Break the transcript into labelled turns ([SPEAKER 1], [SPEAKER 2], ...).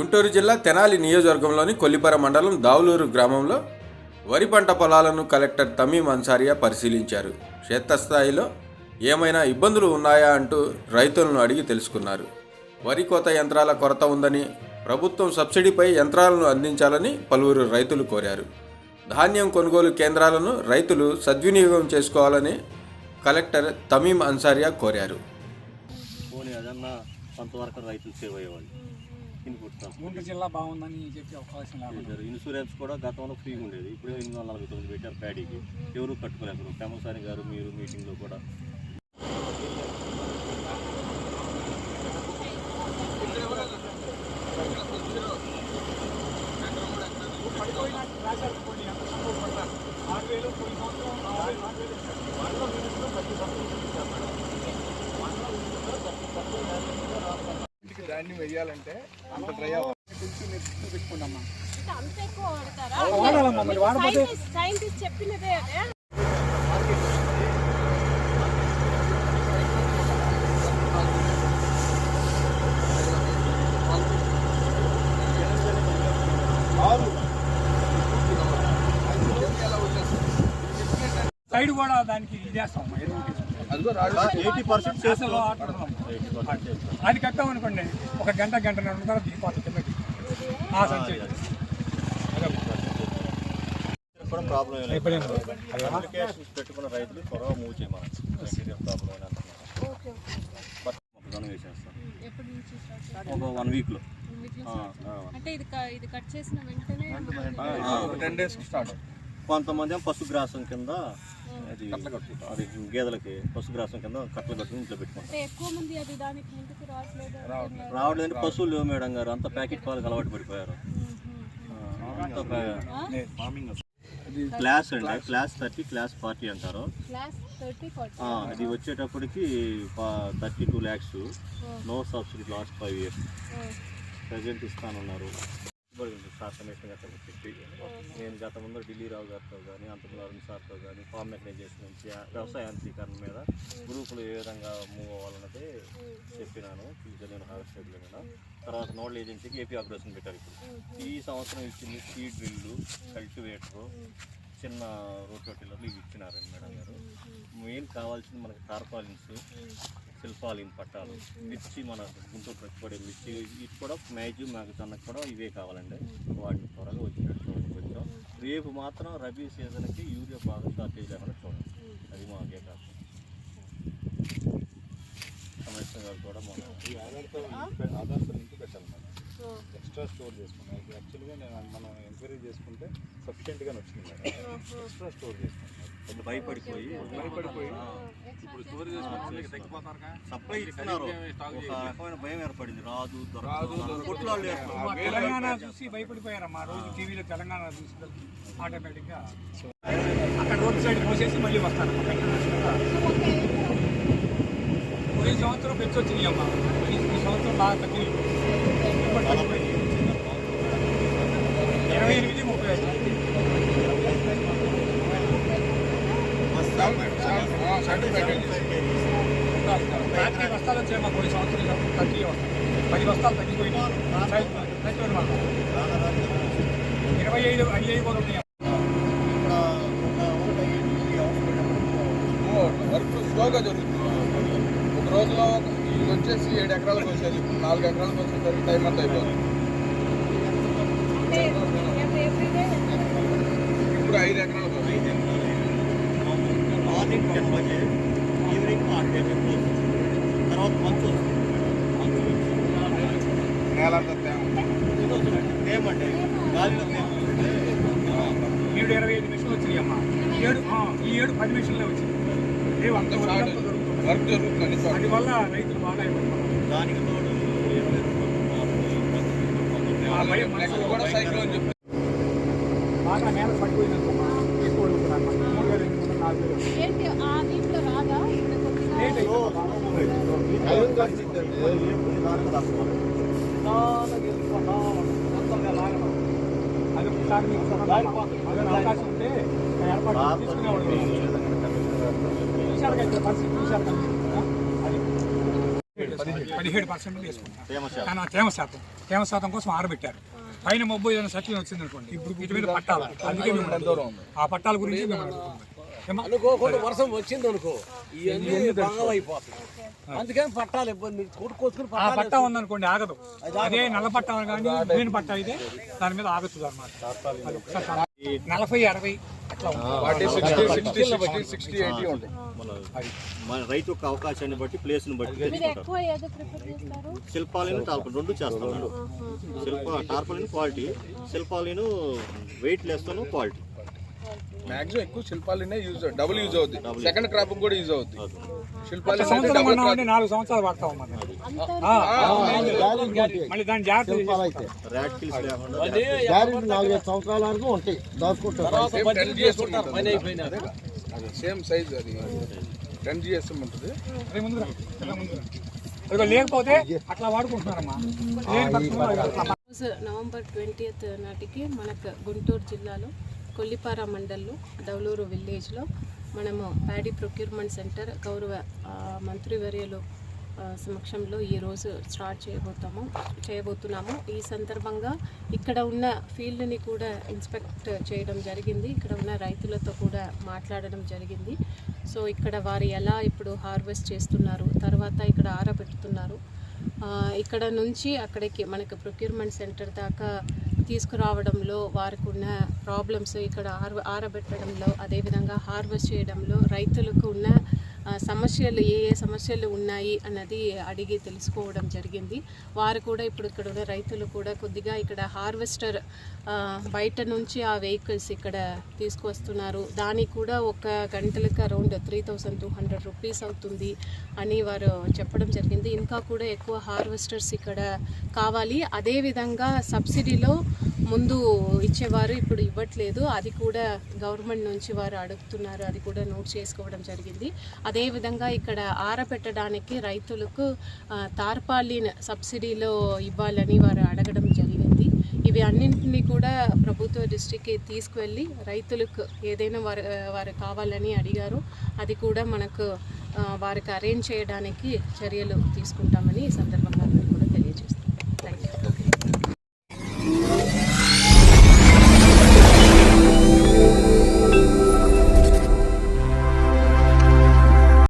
[SPEAKER 1] గుంటూరు జిల్లా తెనాలి నియోజకవర్గంలోని కొల్లిపర మండలం దావులూరు గ్రామంలో వరి పంట పొలాలను కలెక్టర్ తమీం అన్సారియా పరిశీలించారు. క్షేత్రస్థాయిలో ఏమైనా ఇబ్బందులు ఉన్నాయా అంటూ రైతులను అడిగి తెలుసుకున్నారు. వరి కోత యంత్రాల కొరత ఉందని, ప్రభుత్వం సబ్సిడీపై యంత్రాలను అందించాలని పలువురు రైతులు కోరారు. ధాన్యం కొనుగోలు కేంద్రాలను రైతులు సద్వినియోగం చేసుకోవాలని కలెక్టర్ తమీం అన్సారియా కోరారు.
[SPEAKER 2] కొంతవరకు రైతులు సేవ్ అయ్యేవాళ్ళు.
[SPEAKER 3] గుంటూరు జిల్లా బాగుందని చెప్పి అవకాశం లేదు.
[SPEAKER 2] ఇన్సూరెన్స్ కూడా గతంలో ఫ్రీగా ఉండేది, ఇప్పుడు 849 పెట్టారు ప్యాడీకి. ఎవరు కట్టుకోలేరు. పెమసాని గారు మీరు మీటింగ్లో కూడా
[SPEAKER 3] ధాన్యం వేయాలంటే అంత డ్రై పెట్టుకున్నామ్మా. సైడ్ కూడా దానికి ఇదేస్తాం, 80% అది కట్టామనుకోండి, ఒక గంటన్నర తర్వాత దిగిపోతుంది కిందకి.
[SPEAKER 2] కూడా ప్రాబ్లం అప్లికేషన్స్ పెట్టుకున్న రైతులు త్వరగా మూవ్ చేయమని ప్రాబ్లం మొక్కజొన్న వేసేస్తాం ఒక 1 వీక్లో.
[SPEAKER 4] అంటే ఇది కట్ చేసిన వెంటనే
[SPEAKER 3] 10 days స్టార్ట్.
[SPEAKER 2] కొంతమంది పశుగ్రాసం కింద అది గేదెలకి పశుగ్రాసం కింద కట్టలు కట్టుకుని ఇంట్లో పెట్టుకుంటారు. రావట్లేదంటే పశువులు లేవు మేడం గారు, అంతా ప్యాకెట్ పాలకు అలవాటు పడిపోయారు. క్లాస్ అండి, క్లాస్ 30, క్లాస్ 40 అంటారు. అది వచ్చేటప్పటికి 32 lakhs. No subsidy last 5 years. Present ఇస్తానన్నారు. చెప్పి నేను గత ముందు ఢిల్లీ రావు గారితో కానీ, అంతకుముందు అరుణ్ సార్తో కానీ ఫార్మ్ మెకనైజేషన్ నుంచి వ్యవసాయ యాంత్రీకరణ మీద గ్రూపులు ఏ విధంగా మూవ్ అవ్వాలన్నది చెప్పినాను. ఫ్యూచర్ నేను హార్వెస్టర్లో మీద తర్వాత నోడల్ ఏజెన్సీకి ఏపీ ఆపరేషన్ పెట్టారు. ఇప్పుడు ఈ సంవత్సరం ఇచ్చింది సీడ్ డ్రిల్లు, కల్టివేటరు, చిన్న రోటోటిల్లర్లు ఇవి ఇచ్చినారండి మేడం గారు. మెయిన్ కావాల్సింది మనకి టార్పాలిన్స్, శిల్పాలిన్ పట్టాలు, మిర్చి, మన గుంటూరు పెట్టుబడి మిర్చి, ఇది కూడా మొక్కజొన్నకు కూడా ఇవే కావాలండి. వాటిని త్వరగా వచ్చినట్టు చూడండి. కొంచెం రేపు మాత్రం రబీ సీజన్కి యూరియా బాగా షార్టేజ్ లేకుండా చూడండి. అది మాకే కాదు. కమిషనర్ గారు కూడా ఆధార్ లింక్ పెట్టాలి మేడం. ఎక్స్ట్రా స్టోర్ చేసుకున్నాం. యాక్చువల్గా మనం ఎంక్వైరీ చేసుకుంటే సఫిషియెంట్గానే వచ్చింది మేడం. ఎక్స్ట్రా స్టోర్ చేసుకున్నాం. భయపడిపోయి ఇప్పుడు స్టోర్ చేసుకుని సప్లై ఇస్తున్నారు. ఒక రకమైన భయం ఏర్పడింది. రాదు తెలంగాణ చూసి భయపడిపోయారమ్మా. రోజు టీవీలో తెలంగాణ చూసి ఆటోమేటిక్గా అక్కడ రోడ్ సైడ్ పోసేసి మళ్ళీ వస్తారు. ఈ సంవత్సరం పెంచి వచ్చినాయి అమ్మా. ఈ సంవత్సరం బాగా తగ్గి 28, 30 బస్తాలు వచ్చాయి మాకు. ఈ సంవత్సరం తగ్గి 10 బస్తాలు తగ్గిపోయినాయి. 25 అయ్యాయి కూడా ఉన్నాయి.
[SPEAKER 5] వర్క్ స్లోగా జరుగుతుంది. ఒక రోజులో ఇది వచ్చేసి 7 ఎకరాలకు వచ్చేది, 4 ఎకరాలకు వచ్చేసరికి టైం అంతా అయిపోతుంది. ఇప్పుడు 5 ఎకరాలకు
[SPEAKER 2] మార్నింగ్ 10 బజే, ఈవినింగ్ 8 గంటలకు తర్వాత మంచు
[SPEAKER 5] నేలంతా
[SPEAKER 2] తేమంటే గాలిలో
[SPEAKER 3] 25 మిషన్లు వచ్చినాయి అమ్మా. ఈ ఏడు 10 మిషన్లే వచ్చింది.
[SPEAKER 5] వర్క్ జరుగుతుంది.
[SPEAKER 3] అందువల్ల రైతులు బాగా
[SPEAKER 2] దానికి తోడు
[SPEAKER 5] కూడా సైక్లోన్ చెప్పి
[SPEAKER 3] బాగా నేల పడిపోయిందనుకోమా. ఎక్కువ అది ఒకసారి అవకాశం ఉంటే ఏర్పాటు తీసుకునేవాళ్ళు. చూశారు కదా పరిస్థితి, చూశారు కదా. అది 17% తీసుకుంటారు.
[SPEAKER 2] తేమ శాతం.
[SPEAKER 3] కానీ తేమ శాతం కోసం ఆరబెట్టారు. పైన మబ్బు ఏదైనా సచివం వచ్చింది అనుకోండి, ఇటు మీద పట్టాలు, అందుకే ఆ పట్టాల గురించి మేము అడుగుతున్నాం.
[SPEAKER 6] అనుకోకుండా వర్షం వచ్చింది అనుకో ఇవన్నీ బాగా అయిపోతుంది. అందుకని పట్టాలు ఇబ్బంది కొట్టుకొచ్చుకుని
[SPEAKER 3] ఆ పట్టా ఉందనుకోండి ఆగదు. అదే నల్ల పట్టా కానీ గ్రీన్ పట్టా అయితే దాని మీద ఆగచ్చు అనమాట. 40-60 అట్లా
[SPEAKER 5] వాటి 60-60-60-80 ఉంటాయి.
[SPEAKER 2] మన రైతు యొక్క అవకాశాన్ని బట్టి ప్లేస్ని బట్టి
[SPEAKER 4] మీరు
[SPEAKER 2] తెచ్చుకుంటారు.
[SPEAKER 4] ఎక్కువ ఏదో ప్రిఫర్ చేస్తారు?
[SPEAKER 2] శిల్పాలను టార్పలిన్ రెండు చేస్తాను. టార్పలిన్ క్వాలిటీ, శిల్పాలను వెయిట్ లెస్తోను క్వాలిటీ.
[SPEAKER 5] మాక్సిమం ఎక్కువ శిల్పాలనే డబుల్ యూజ్ అవుద్ది, సెకండ్ క్రాప్ కూడా యూజ్ అవుద్ది. శిల్పాలు
[SPEAKER 3] సంవత్సరం కొన్నామంటే 4 సంవత్సరాలు పడతాం మనం. మళ్ళీ దాని జాగ్రత్త
[SPEAKER 2] ర్యాట్ కిల్స్ లేకుండా
[SPEAKER 6] 4-5 సంవత్సరాల వరకు ఉంటాయి దాచుకుంటారు.
[SPEAKER 5] సేమ్ సైజ్ అది 10 GSM ఉంటుంది.
[SPEAKER 3] లేకపోతే అట్లా వాడుకుంటున్నారమ్మా.
[SPEAKER 4] రోజు నవంబర్ 20th నాటికి మనకు గుంటూరు జిల్లాలో కొల్లిపార మండల్లో దౌలూరు విలేజ్లో మనము ప్యాడీ ప్రొక్యూర్మెంట్ సెంటర్ గౌరవ మంత్రివర్యులు సమక్షంలో ఈరోజు స్టార్ట్ చేయబోతున్నాము. ఈ సందర్భంగా ఇక్కడ ఉన్న ఫీల్డ్ని కూడా ఇన్స్పెక్ట్ చేయడం జరిగింది. ఇక్కడ ఉన్న రైతులతో కూడా మాట్లాడడం జరిగింది. సో ఇక్కడ వారు ఎలా ఇప్పుడు హార్వెస్ట్ చేస్తున్నారు, తర్వాత ఇక్కడ ఆరబెడుతున్నారు, ఇక్కడ నుంచి అక్కడికి మనకు ప్రొక్యూర్మెంట్ సెంటర్ దాకా తీసుకురావడంలో వారికి ఉన్న ప్రాబ్లమ్స్, ఇక్కడ ఆరబెట్టడంలో, అదేవిధంగా హార్వెస్ట్ చేయడంలో రైతులకు ఉన్న సమస్యలు ఏ సమస్యలు ఉన్నాయి అన్నది అడిగి తెలుసుకోవడం జరిగింది. వారు కూడా ఇప్పుడు ఇక్కడ ఉన్న రైతులు కూడా కొద్దిగా ఇక్కడ హార్వెస్టర్ బయట నుంచి ఆ వెహికల్స్ ఇక్కడ తీసుకువస్తున్నారు, దానికి కూడా ఒక గంటలకు అరౌండ్ 3200 రూపీస్ అవుతుంది అని వారు చెప్పడం జరిగింది. ఇంకా కూడా ఎక్కువ హార్వెస్టర్స్ ఇక్కడ కావాలి. అదేవిధంగా సబ్సిడీలో ముందు ఇచ్చేవారు, ఇప్పుడు ఇవ్వట్లేదు, అది కూడా గవర్నమెంట్ నుంచి వారు అడుగుతున్నారు, అది కూడా నోట్ చేసుకోవడం జరిగింది. అదేవిధంగా ఇక్కడ ఆరబెట్టడానికి రైతులకు తార్పాలిన్ సబ్సిడీలో ఇవ్వాలని వారు అడగడం జరిగింది. ఇవి అన్నింటినీ కూడా ప్రభుత్వ దృష్టికి తీసుకువెళ్ళి రైతులకు ఏదైనా వారు కావాలని అడిగారు, అది కూడా మనకు వారికి అరేంజ్ చేయడానికి చర్యలు తీసుకుంటామని ఈ సందర్భంగా